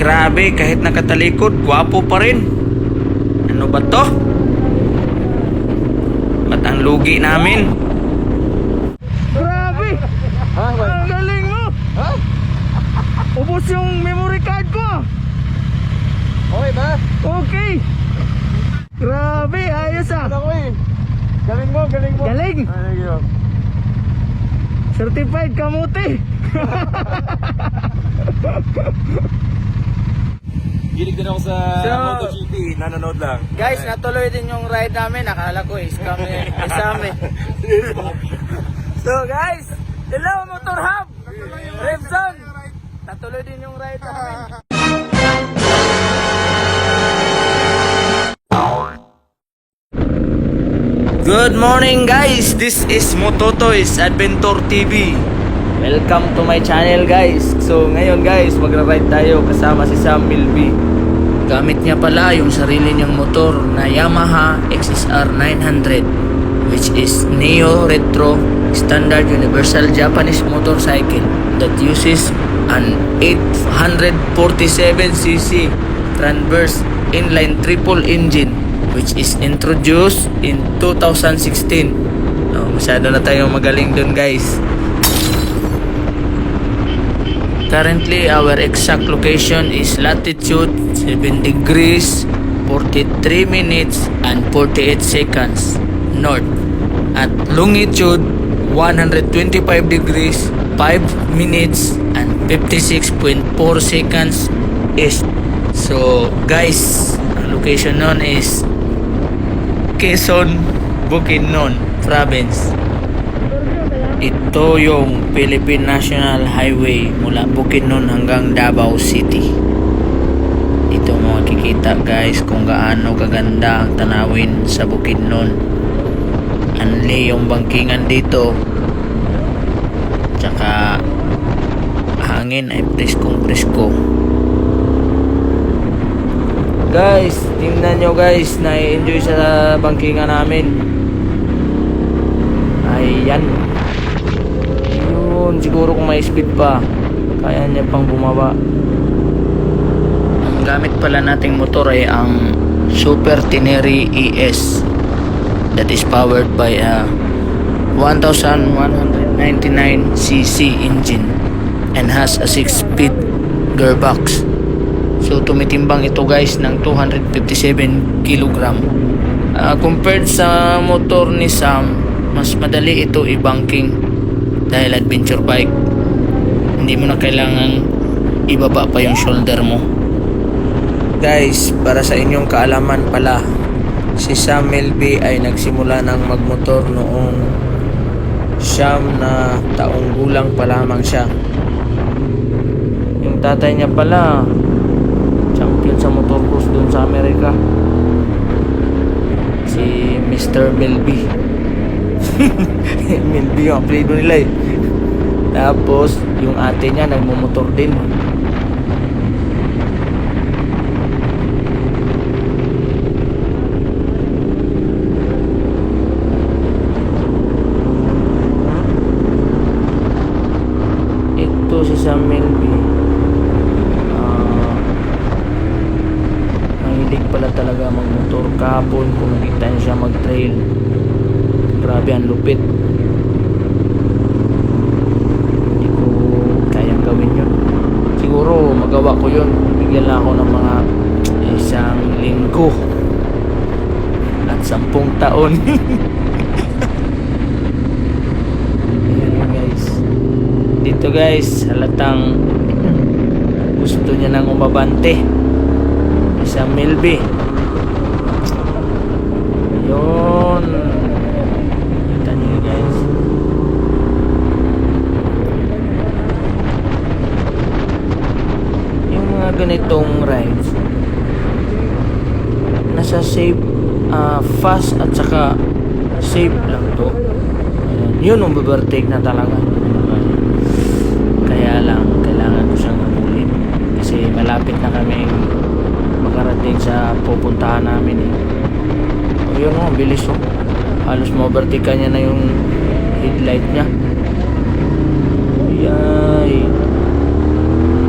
Grabe, kahit nakatalikod, gwapo pa rin. Ano ba to? Ba't ang lugi namin? Grabe! Ang galing mo! Ubus yung memory card ko! Okay ba? Okay! Grabe, ayos ah! Ano ko eh? Galing mo, galing mo. Galing! Thank you. Certified kamuti! Gilig din ako sa So, MotoGP, nanonood lang. Guys, natuloy din yung ride namin. Akala ko scam eh. So guys, hello Motor Hub! Revson! Natuloy din yung ride namin. Good morning guys! This is Mototoys Adventure TV. Welcome to my channel guys. So ngayon guys, magra-ride tayo kasama si Sam Milby. Gamit niya pala yung sarili niyang motor na Yamaha XSR 900, which is Neo Retro Standard Universal Japanese motorcycle that uses an 847cc transverse inline triple engine, which is introduced in 2016. Masyado na tayong magaling dun guys. Currently, our exact location is latitude 7 degrees 43 minutes and 48 seconds north, at longitude 125 degrees 5 minutes and 56.4 seconds east. So guys, ang location nun is Quezon, Bukidnon Province. Ito yung Philippine National Highway mula Bukidnon hanggang Davao City. Ito mo makikita guys kung gaano kaganda ang tanawin sa Bukidnon. Anli yung bangkingan dito. Tsaka hangin ay preskong-presko. Guys, tingnan nyo guys, na-enjoy sa bangkingan namin. Ayan. Yun, siguro kung may speed pa, kaya niya pang bumaba. Ang gamit pala nating motor ay ang Super Tenere ES that is powered by a 1199cc engine and has a 6-speed gearbox. So tumitimbang ito guys ng 257 kg. Compared sa motor ni Sam, mas madali ito i-banking dahil adventure bike. Hindi mo na kailangan ibaba pa yung shoulder mo. Guys, para sa inyong kaalaman pala, si Sam Milby ay nagsimula ng magmotor noong siyam na taong gulang pa lamang siya. Yung tatay niya pala champion sa motocross dun sa Amerika, si Mr. Milby. Milby yung apelido nila eh. Tapos yung ate niya nagmumotor din. Ito si Sam Milby. Mahilig pala talaga magmotor. Kahapon kung nakita niya siya mag-trail, grabe ang lupit. Hindi ko kayang gawin yun. Siguro magawa ko yun, bigyan lang ako ng mga 1 linggo at 10 taon. Ayan guys, dito guys halatang gusto niya nang umabante. Isang Milby. Ayun, kita niyo guys. Yung mga ganitong rides, nasa safe, fast at saka safe lang to. Ayan, yun ang overtake na talaga. Kaya lang kailangan ko siyang habulin kasi malapit na kami makarating sa pupuntahan namin eh. O yun o, bilis o. Halos ma-overtake niya na yung headlight niya. Yay.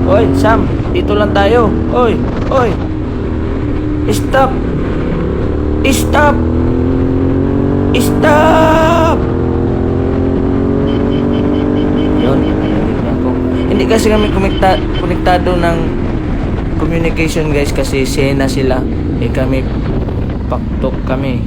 Oy, Sam. Dito lang tayo. Oy, oy. Stop. Stop. Stop. Yun, narinig ko. Hindi kasi kami konektado ng communication guys kasi sena sila. Eh kami paktok kami.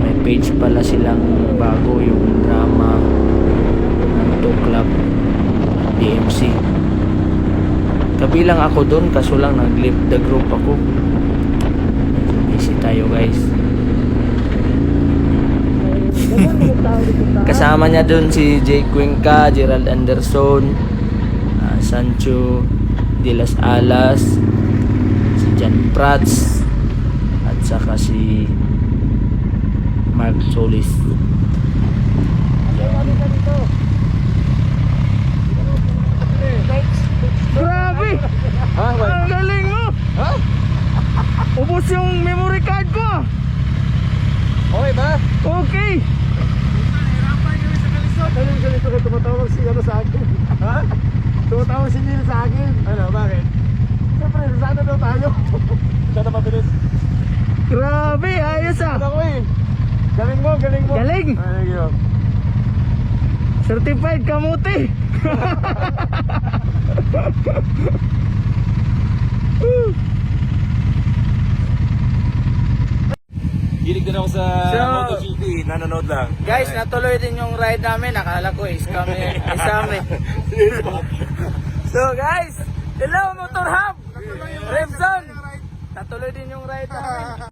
May page pala silang bago yung drama ng Tuklap DMC. Kabilang ako doon kaso lang nag-leave the group ako. Busy tayo guys. Kasama niya doon si Jay Cuenca, Gerald Anderson, Sancho de las Alas, si Jan Prats, at saka si Mark Solis. Grabe! Ha? Ang galing mo! Ha? Ubus yung memory card ko! Okay ba? Okay! Ganito ka tumatawag si ano sa akin. Ha? Tumatawag si Neil sa akin. Ano, bakit? Siyempre, sana daw tayo. Sana mabilis. Grabe! Ayos ah! Ano ko eh? Galing mo, galing mo. Galing! Thank you. Certified kamuti! Gilig din ako sa So, MotoGP. Nanonood lang. Guys, natuloy din yung ride namin. Akala ko scam eh. So guys, hello Motor Hub! Remzon! Natuloy din yung ride namin.